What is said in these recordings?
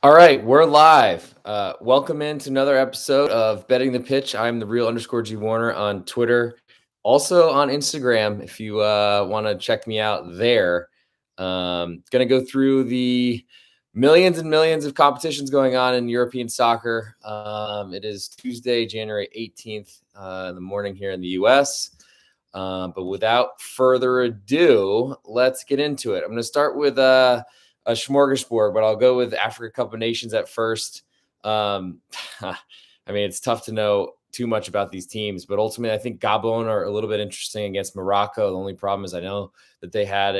All right, we're live. Welcome into another episode of Betting the Pitch. I'm the real underscore G Warner on Twitter, also on Instagram. If you want to check me out there, gonna go through the millions and millions of competitions going on in European soccer. It is Tuesday, January 18th in the morning here in the U.S. But without further ado, let's get into it. I'm going to start with a smorgasbord, but I'll go with Africa Cup of Nations at first. I mean, it's tough to know too much about these teams, but ultimately, I think Gabon are a little bit interesting against Morocco. The only problem is I know that they had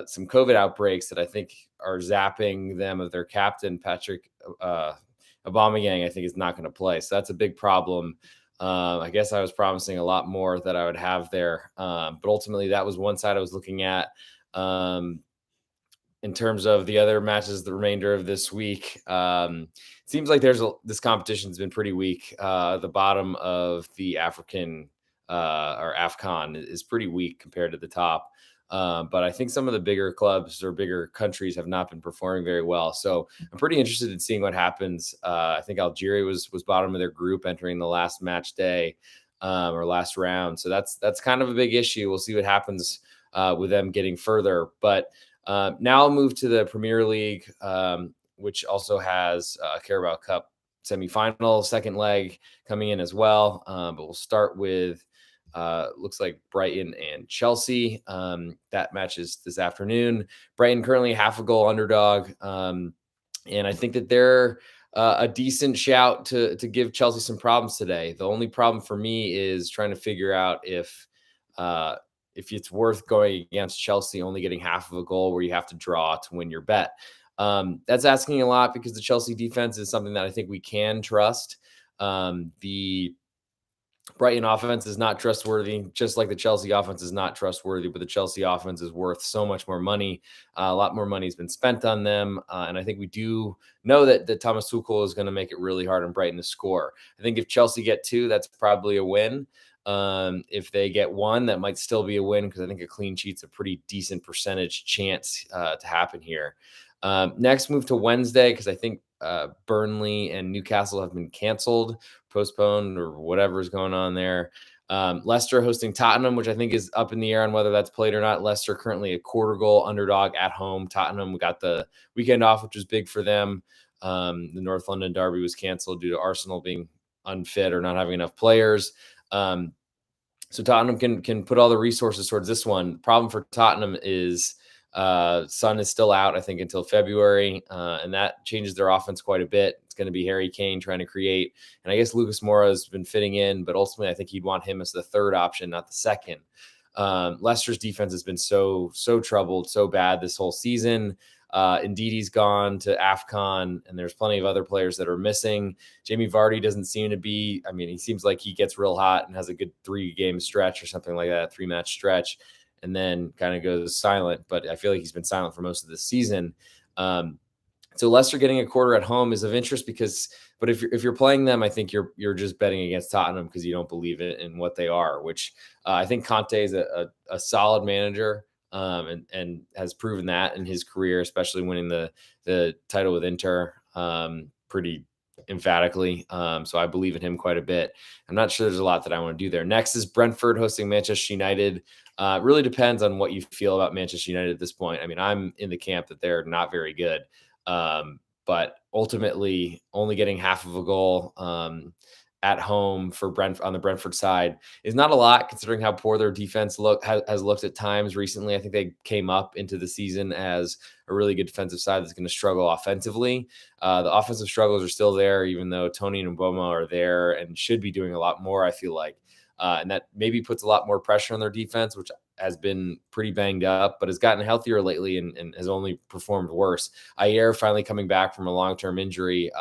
some COVID outbreaks that I think are zapping them of their captain, Patrick Aubameyang. I think is not going to play, so that's a big problem. I guess I was promising a lot more that I would have there. But ultimately, that was one side I was looking at. In terms of the other matches, the remainder of this week, it seems like this competition's been pretty weak. The bottom of the African or AFCON is pretty weak compared to the top. But I think some of the bigger clubs or bigger countries have not been performing very well. So I'm pretty interested in seeing what happens. I think Algeria was bottom of their group entering the last match day or last round. So that's kind of a big issue. We'll see what happens with them getting further. But now I'll move to the Premier League, which also has a Carabao Cup semifinal, second leg coming in as well. But we'll start with looks like Brighton and Chelsea. That match is this afternoon. Brighton currently half a goal underdog. And I think that they're a decent shout to give Chelsea some problems today. The only problem for me is trying to figure out if it's worth going against Chelsea, only getting half of a goal where you have to draw to win your bet. That's asking a lot because the Chelsea defense is something that I think we can trust. The Brighton offense is not trustworthy, just like the Chelsea offense is not trustworthy, but the Chelsea offense is worth so much more money. A lot more money has been spent on them. And I think we do know that Thomas Tuchel is going to make it really hard on Brighton to score. I think if Chelsea get two, that's probably a win. If they get one, that might still be a win because I think a clean sheet's a pretty decent percentage chance to happen here. Next, move to Wednesday because I think Burnley and Newcastle have been canceled, postponed, or whatever is going on there. Leicester hosting Tottenham, which I think is up in the air on whether that's played or not. Leicester currently a quarter goal underdog at home. Tottenham, we got the weekend off, which was big for them. The North London derby was canceled due to Arsenal being unfit or not having enough players. So Tottenham can put all the resources towards this one. Problem for Tottenham is Son is still out, I think, until February, and that changes their offense quite a bit. It's going to be Harry Kane trying to create, and I guess Lucas Moura has been fitting in, but ultimately I think he'd want him as the third option, not the second. Leicester's defense has been so troubled, so bad this whole season. Ndidi's gone to AFCON, and there's plenty of other players that are missing. Jamie Vardy doesn't seem to be, I mean, he seems like he gets real hot and has a good 3-game stretch or something like that, 3-match stretch, and then kind of goes silent. But I feel like he's been silent for most of the season. So Leicester getting a quarter at home is of interest but if you're playing them, I think you're just betting against Tottenham because you don't believe it in what they are, which I think Conte is a solid manager. And has proven that in his career, especially winning the title with Inter pretty emphatically. So I believe in him quite a bit. I'm not sure there's a lot that I want to do there. Next is Brentford hosting Manchester United. It really depends on what you feel about Manchester United at this point. I mean, I'm in the camp that they're not very good, but ultimately only getting half of a goal at home for Brentford on the Brentford side is not a lot considering how poor their defense has looked at times recently. I think they came up into the season as a really good defensive side that's going to struggle offensively. The offensive struggles are still there, even though Tony and Mboma are there and should be doing a lot more, I feel like. And that maybe puts a lot more pressure on their defense, which has been pretty banged up, but has gotten healthier lately and has only performed worse. Ayer finally coming back from a long-term injury,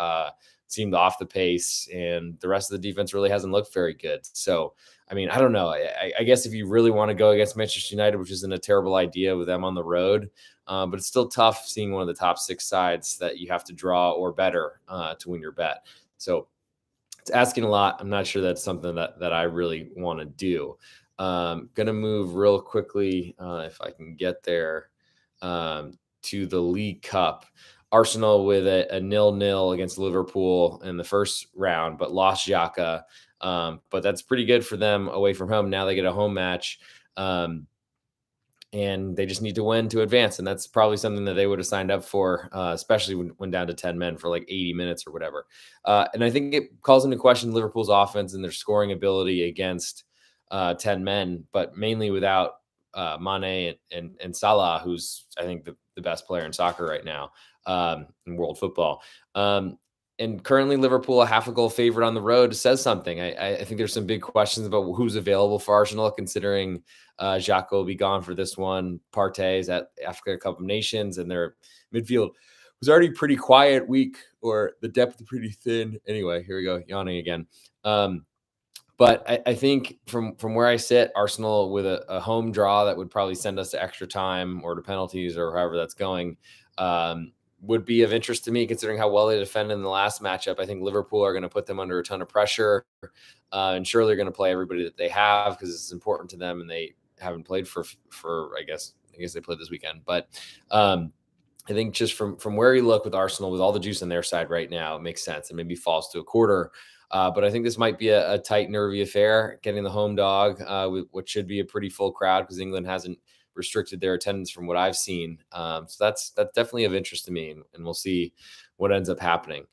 seemed off the pace, and the rest of the defense really hasn't looked very good. So, I mean, I don't know. I guess if you really want to go against Manchester United, which isn't a terrible idea with them on the road, but it's still tough seeing one of the top 6 sides that you have to draw or better to win your bet. So it's asking a lot. I'm not sure that's something that I really want to do. Going to move real quickly, if I can get there, to the League Cup. Arsenal with a 0-0 against Liverpool in the first round, but lost Xhaka. But that's pretty good for them away from home. Now they get a home match. And they just need to win to advance. And that's probably something that they would have signed up for, especially when down to 10 men for like 80 minutes or whatever. And I think it calls into question Liverpool's offense and their scoring ability against 10 men, but mainly without Mane and Salah, who's, I think, the best player in soccer right now in world football. And currently Liverpool, a half a goal favorite on the road, says something. I think there's some big questions about who's available for Arsenal, considering Xhaka will be gone for this one. Partey is at Africa Cup of Nations, and their midfield was already pretty quiet week, or the depth pretty thin. Anyway, here we go, yawning again. But I think from where I sit, Arsenal with a home draw that would probably send us to extra time or to penalties or however that's going, would be of interest to me, considering how well they defended in the last matchup. I think Liverpool are going to put them under a ton of pressure, and sure they're going to play everybody that they have because it's important to them, and they haven't played for I guess they played this weekend. But I think just from where you look with Arsenal, with all the juice on their side right now, it makes sense. It maybe falls to a quarter. But I think this might be a tight, nervy affair, getting the home dog with what should be a pretty full crowd because England hasn't restricted their attendance from what I've seen. So that's definitely of interest to me, and we'll see what ends up happening.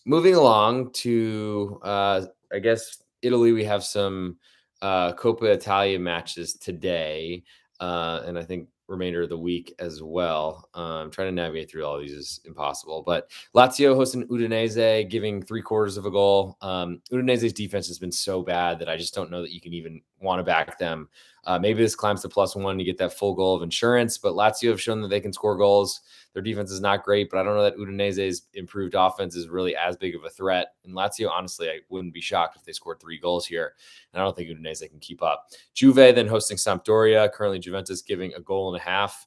Moving along to, I guess, Italy, we have some Coppa Italia matches today, and I think remainder of the week as well. Trying to navigate through all these is impossible, but Lazio hosting Udinese, giving 3/4 of a goal. Udinese's defense has been so bad that I just don't know that you can even want to back them. Maybe this climbs to +1 to get that full goal of insurance, but Lazio have shown that they can score goals. Their defense is not great, but I don't know that Udinese's improved offense is really as big of a threat. And Lazio, honestly, I wouldn't be shocked if they scored 3 goals here. And I don't think Udinese can keep up. Juve then hosting Sampdoria, currently Juventus giving a goal and a half.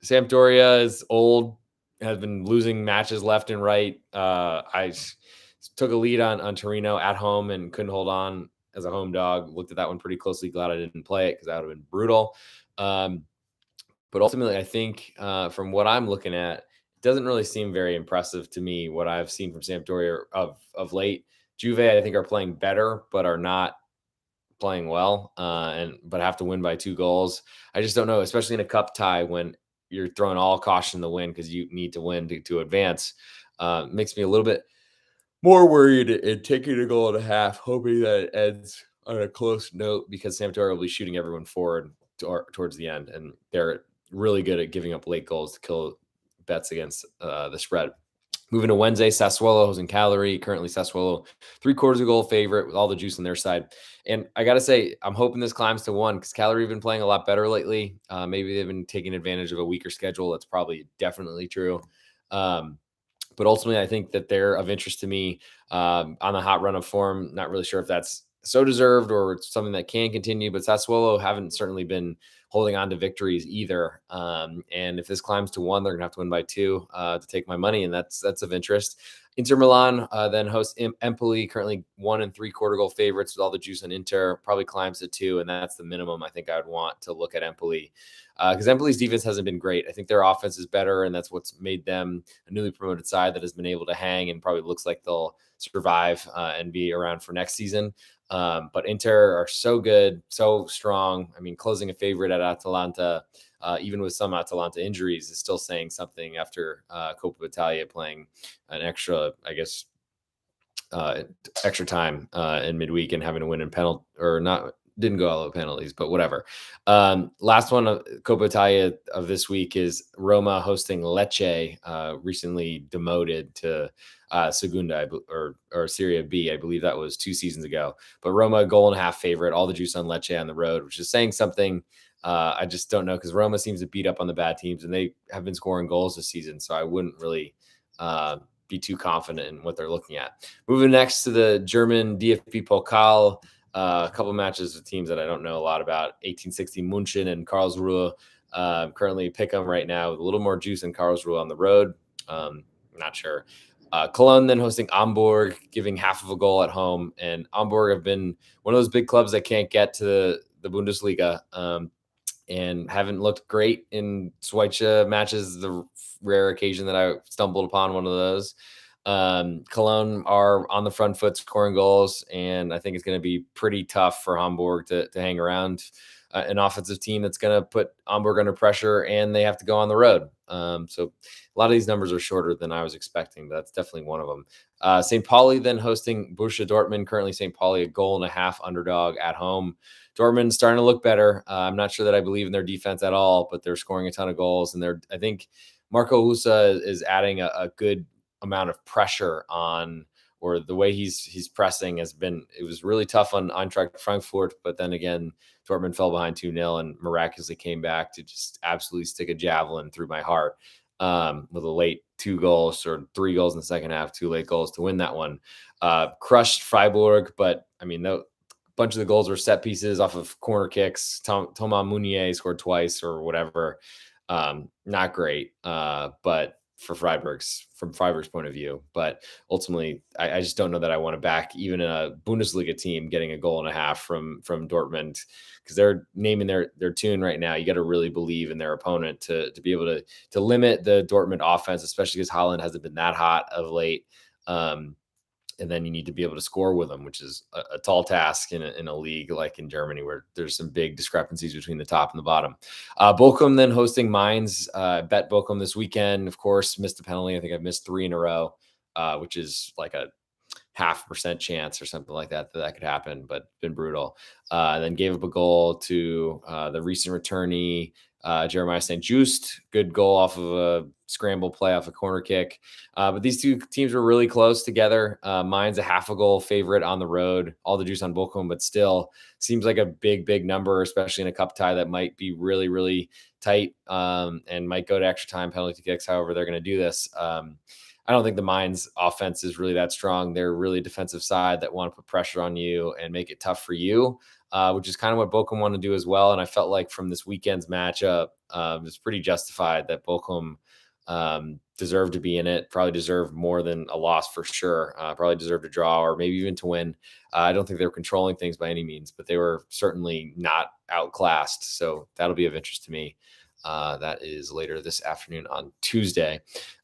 Sampdoria is old, has been losing matches left and right. I took a lead on Torino at home and couldn't hold on as a home dog. Looked at that one pretty closely. Glad I didn't play it because that would have been brutal. But ultimately, I think from what I'm looking at, it doesn't really seem very impressive to me what I've seen from Sampdoria of late. Juve, I think, are playing better, but are not playing well, but have to win by 2 goals. I just don't know, especially in a cup tie when you're throwing all caution to the wind because you need to win to advance. Makes me a little bit more worried in taking a goal and a half, hoping that it ends on a close note because Sampdoria will be shooting everyone forward towards the end, and they're really good at giving up late goals to kill bets against the spread. Moving to Wednesday, Sassuolo is in Cagliari. Currently, Sassuolo 3/4 of goal favorite with all the juice on their side. And I got to say, I'm hoping this climbs to 1 because Cagliari have been playing a lot better lately. Maybe they've been taking advantage of a weaker schedule. That's probably definitely true. But ultimately, I think that they're of interest to me on the hot run of form. Not really sure if that's so deserved or it's something that can continue, but Sassuolo haven't certainly been holding on to victories either. And if this climbs to 1, they're gonna have to win by 2 to take my money, and that's of interest. Inter Milan then hosts Empoli, currently 1 3/4 goal favorites with all the juice on Inter. Probably climbs to 2, and that's the minimum I think I would want to look at Empoli because Empoli's defense hasn't been great. I think their offense is better, and that's what's made them a newly promoted side that has been able to hang and probably looks like they'll survive and be around for next season. But Inter are so good, so strong. I mean, closing a favorite at Atalanta, even with some Atalanta injuries, is still saying something after Coppa Italia playing an extra, I guess, extra time in midweek and having to win in penalty or not. Didn't go all out penalties, but whatever. Last one of Coppa Italia of this week is Roma hosting Lecce, recently demoted to Segunda or Serie B. I believe that was 2 seasons ago. But Roma, goal and a half favorite, all the juice on Lecce on the road, which is saying something. I just don't know because Roma seems to beat up on the bad teams and they have been scoring goals this season. So I wouldn't really be too confident in what they're looking at. Moving next to the German DFB Pokal. A couple matches with teams that I don't know a lot about. 1860 München and Karlsruhe. Currently pick them right now with a little more juice in Karlsruhe on the road. Not sure. Cologne then hosting Hamburg, giving half of a goal at home. And Hamburg have been one of those big clubs that can't get to the Bundesliga. and haven't looked great in Schweiz matches. The rare occasion that I stumbled upon one of those. Cologne are on the front foot scoring goals, and I think it's going to be pretty tough for Hamburg to hang around an offensive team that's going to put Hamburg under pressure, and they have to go on the road. So a lot of these numbers are shorter than I was expecting, but that's definitely one of them. St. Pauli then hosting Borussia Dortmund. Currently, St. Pauli a 1.5 underdog at home. Dortmund's starting to look better. I'm not sure that I believe in their defense at all, but they're scoring a ton of goals, and I think Marco Husa is adding a good amount of pressure on, or the way he's pressing it was really tough on Eintracht Frankfurt, but then again, Dortmund fell behind 2-0 and miraculously came back to just absolutely stick a javelin through my heart with a late 2 goals or 3 goals in the second half, 2 late goals to win that one. Crushed Freiburg, but I mean, a bunch of the goals were set pieces off of corner kicks. Thomas Meunier scored twice or whatever. Not great, but from Freiburg's point of view, but ultimately, I just don't know that I want to back even a Bundesliga team getting a 1.5 from Dortmund, because they're naming their tune right now. You got to really believe in their opponent to be able to limit the Dortmund offense, especially because Haaland hasn't been that hot of late. And then you need to be able to score with them, which is a tall task in a league like in Germany, where there's some big discrepancies between the top and the bottom. Bochum then hosting Mainz. Bet Bochum this weekend. Of course, missed a penalty. I think I've missed 3 in a row, which is like a 0.5% chance or something like that could happen, but been brutal. And then gave up a goal to the recent returnee, Jeremiah St. Just. Good goal off of a scramble play off a corner kick. But these two teams were really close together. Mainz a 0.5 goal favorite on the road. All the juice on Bochum, but still seems like a big number, especially in a cup tie that might be really, really tight and might go to extra time, penalty kicks, however they're going to do this. I don't think the Mainz offense is really that strong. They're really defensive side that want to put pressure on you and make it tough for you, which is kind of what Bochum want to do as well. And I felt like from this weekend's matchup, it's pretty justified that Bochum deserved to be in it, probably deserved more than a loss for sure, probably deserved a draw or maybe even to win. I don't think they were controlling things by any means, but they were certainly not outclassed. So that'll be of interest to me. That is later this afternoon on Tuesday.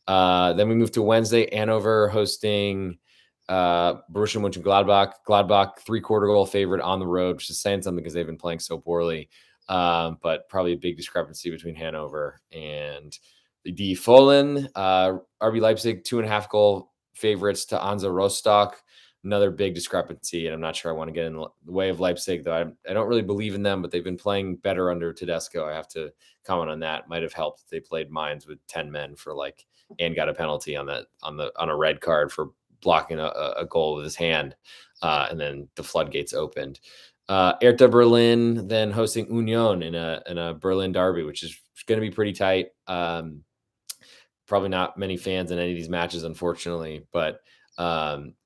Then we move to Wednesday, Hanover hosting Borussia Mönchengladbach. Gladbach 3/4 goal favorite on the road, which is saying something because they've been playing so poorly. But probably a big discrepancy between Hanover and the Fohlen. RB Leipzig 2.5 goal favorites to Hansa Rostock. Another big discrepancy, and I'm not sure I want to get in the way of Leipzig, though. I don't really believe in them, but they've been playing better under Tedesco. I have to comment on that. Might have helped if they played Mainz with 10 men and got a penalty on a red card for blocking a goal with his hand, and then the floodgates opened. Hertha Berlin then hosting Union in a Berlin derby, which is going to be pretty tight. Probably not many fans in any of these matches, unfortunately, but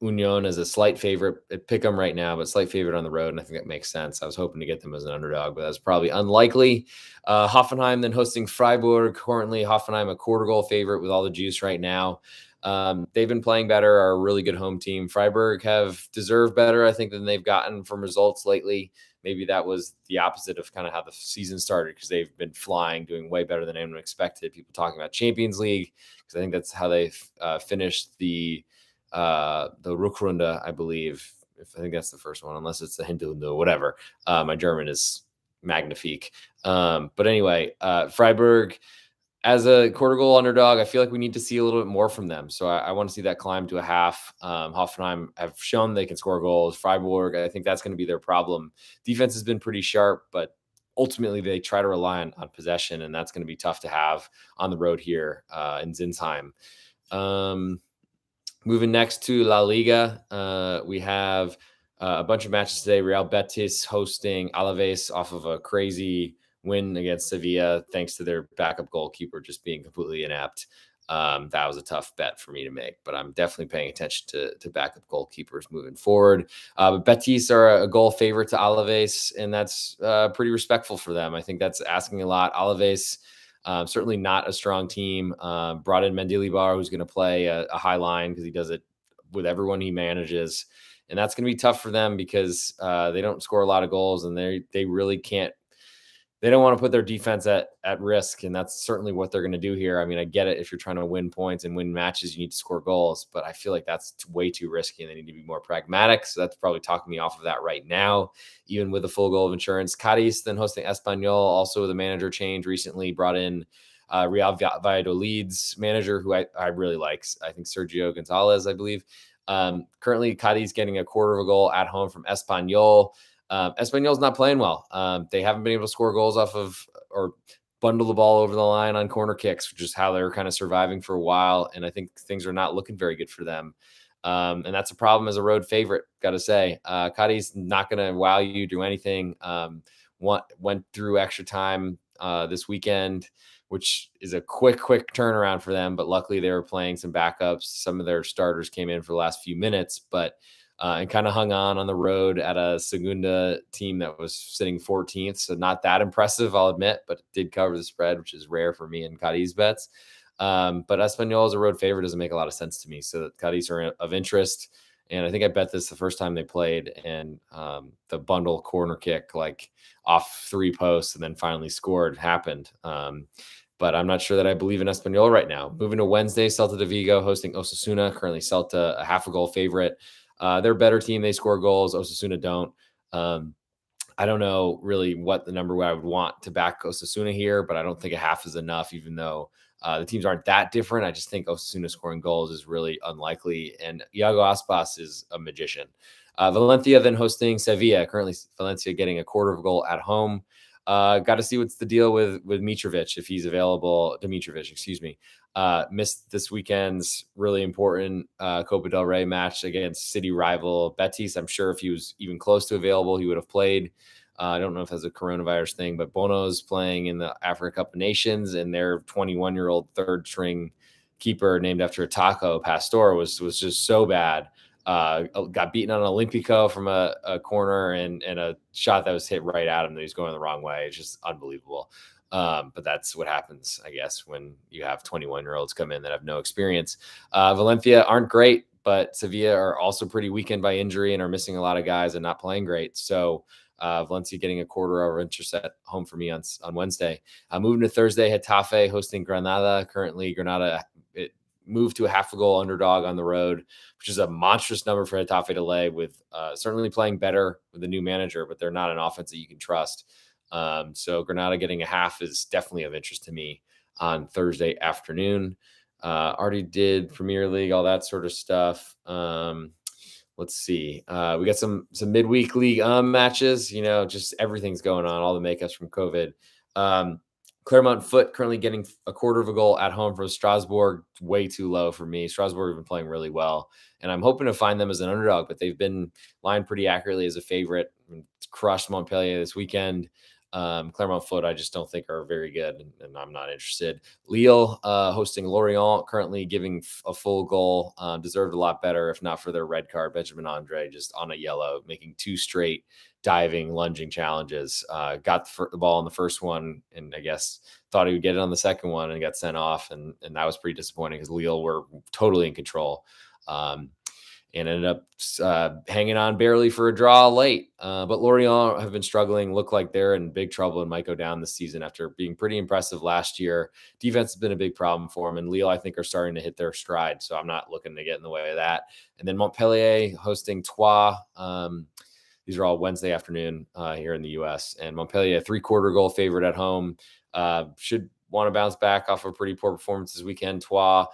Union is a slight favorite at Pick'em right now, but slight favorite on the road, and I think that makes sense. I was hoping to get them as an underdog, but that's probably unlikely. Hoffenheim then hosting Freiburg. Currently, Hoffenheim a 1/4 goal favorite with all the juice right now. They've been playing better, are a really good home team. Freiburg have deserved better, I think, than they've gotten from results lately. Maybe that was the opposite of kind of how the season started, because they've been flying, doing way better than anyone expected. People talking about Champions League, because I think that's how they finished the Rückrunde, I believe. I think that's the first one, unless it's the Hinrunde or whatever. My German is magnifique. But anyway, Freiburg as a 1/4 goal underdog, I feel like we need to see a little bit more from them. So I want to see that climb to a half. Hoffenheim have shown they can score goals. Freiburg, I think that's going to be their problem. Defense has been pretty sharp, but ultimately they try to rely on possession, and that's going to be tough to have on the road here in Zinsheim. Moving next to La Liga, we have a bunch of matches today. Real Betis hosting Alaves off of a crazy win against Sevilla, thanks to their backup goalkeeper just being completely inept. That was a tough bet for me to make, but I'm definitely paying attention to backup goalkeepers moving forward. But Betis are a goal favorite to Alaves, and that's pretty respectful for them. I think that's asking a lot. Alaves, certainly not a strong team. Brought in Mendilibar, who's going to play a high line because he does it with everyone he manages. And that's going to be tough for them because they don't score a lot of goals, and they really can't they don't want to put their defense at risk, and that's certainly what they're going to do here. I mean, I get it. If you're trying to win points and win matches, you need to score goals, but I feel like that's way too risky, and they need to be more pragmatic. So that's probably talking me off of that right now, even with a full goal of insurance. Cadiz then hosting Espanyol, also with a manager change recently, brought in Real Valladolid's manager, who I really like. I think Sergio Gonzalez, I believe. Currently, Cadiz getting a quarter of a goal at home from Espanyol. Espanyol's not playing well. They haven't been able to score goals off of or bundle the ball over the line on corner kicks, which is how they were kind of surviving for a while. And I think things are not looking very good for them. And that's a problem as a road favorite, got to say. Cadiz not going to wow you, do anything. Went through extra time this weekend, which is a quick turnaround for them. But luckily they were playing some backups. Some of their starters came in for the last few minutes, and kind of hung on the road at a Segunda team that was sitting 14th. So not that impressive, I'll admit, but it did cover the spread, which is rare for me in Cadiz bets. But Espanyol as a road favorite doesn't make a lot of sense to me. So Cadiz are of interest. And I think I bet this the first time they played, and the bundle corner kick, like off 3 posts and then finally scored, happened. But I'm not sure that I believe in Espanyol right now. Moving to Wednesday, Celta de Vigo hosting Osasuna, currently Celta a half a goal favorite. They're a better team. They score goals. Osasuna don't. I don't know really what the number I would want to back Osasuna here, but I don't think a half is enough, even though the teams aren't that different. I just think Osasuna scoring goals is really unlikely. And Iago Aspas is a magician. Valencia then hosting Sevilla. Currently, Valencia getting a quarter of a goal at home. Got to see what's the deal with Mitrovic, if he's available. Dimitrovic, excuse me. Missed this weekend's really important Copa del Rey match against city rival Betis. I'm sure if he was even close to available, he would have played. I don't know if that's a coronavirus thing, but Bono's playing in the Africa Cup of Nations, and their 21-year-old third-string keeper named after a taco, Pastor, was just so bad. Got beaten on Olympico from a corner and a shot that was hit right at him that he's going the wrong way. It's just unbelievable. But that's what happens, I guess, when you have 21-year-olds come in that have no experience. Valencia aren't great, but Sevilla are also pretty weakened by injury and are missing a lot of guys and not playing great. So Valencia getting a quarter of interest at home for me on Wednesday. Moving to Thursday, Getafe hosting Granada. Currently, Granada moved to a half a goal underdog on the road, which is a monstrous number for Getafe to lay, with certainly playing better with the new manager, but they're not an offense that you can trust. So Granada getting a half is definitely of interest to me on Thursday afternoon. Already did Premier League, all that sort of stuff. Let's see. We got some midweek league matches. Just everything's going on, all the makeups from COVID. Clermont Foot currently getting a quarter of a goal at home from Strasbourg. Way too low for me. Strasbourg have been playing really well, and I'm hoping to find them as an underdog, but they've been lined pretty accurately as a favorite. Crushed Montpellier this weekend. Clermont Foot, I just don't think are very good, and I'm not interested. Lille hosting Lorient, currently giving a full goal. Deserved a lot better if not for their red card. Benjamin Andre just on a yellow, making 2 straight diving, lunging challenges. Got the ball in the first one, and I guess thought he would get it on the second one, and got sent off, and that was pretty disappointing because Lille were totally in control. And ended up hanging on barely for a draw late. But Lorient have been struggling, look like they're in big trouble and might go down this season after being pretty impressive last year. Defense has been a big problem for them, and Lille, I think, are starting to hit their stride, so I'm not looking to get in the way of that. And then Montpellier hosting Troyes. These are all Wednesday afternoon here in the U.S. And Montpellier, 3/4 goal favorite at home. Should want to bounce back off a pretty poor performance this weekend. Troyes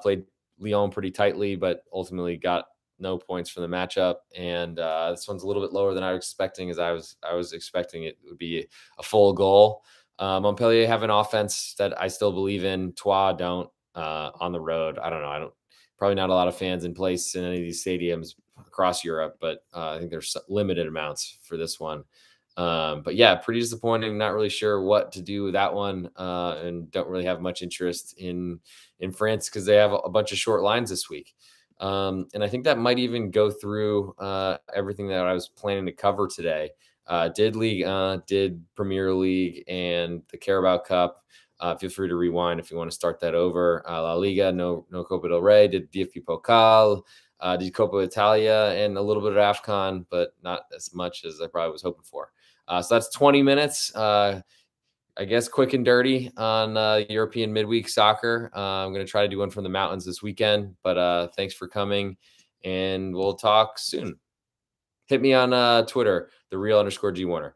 played Lyon pretty tightly, but ultimately got no points for the matchup. And this one's a little bit lower than I was expecting, as I was expecting it would be a full goal. Montpellier have an offense that I still believe in. Troyes don't on the road. I don't know. Probably not a lot of fans in place in any of these stadiums across Europe, but I think there's limited amounts for this one. But yeah, pretty disappointing. Not really sure what to do with that one, and don't really have much interest in France because they have a bunch of short lines this week. And I think that might even go through everything that I was planning to cover today. Did Ligue, did Premier League, and the Carabao Cup. Feel free to rewind if you want to start that over. La Liga, no Copa del Rey. Did DFB Pokal. Did Coppa Italia and a little bit of AFCON, but not as much as I probably was hoping for. So that's 20 minutes. I guess quick and dirty on European midweek soccer. I'm going to try to do one from the mountains this weekend, but thanks for coming, and we'll talk soon. Hit me on Twitter, _G Warner.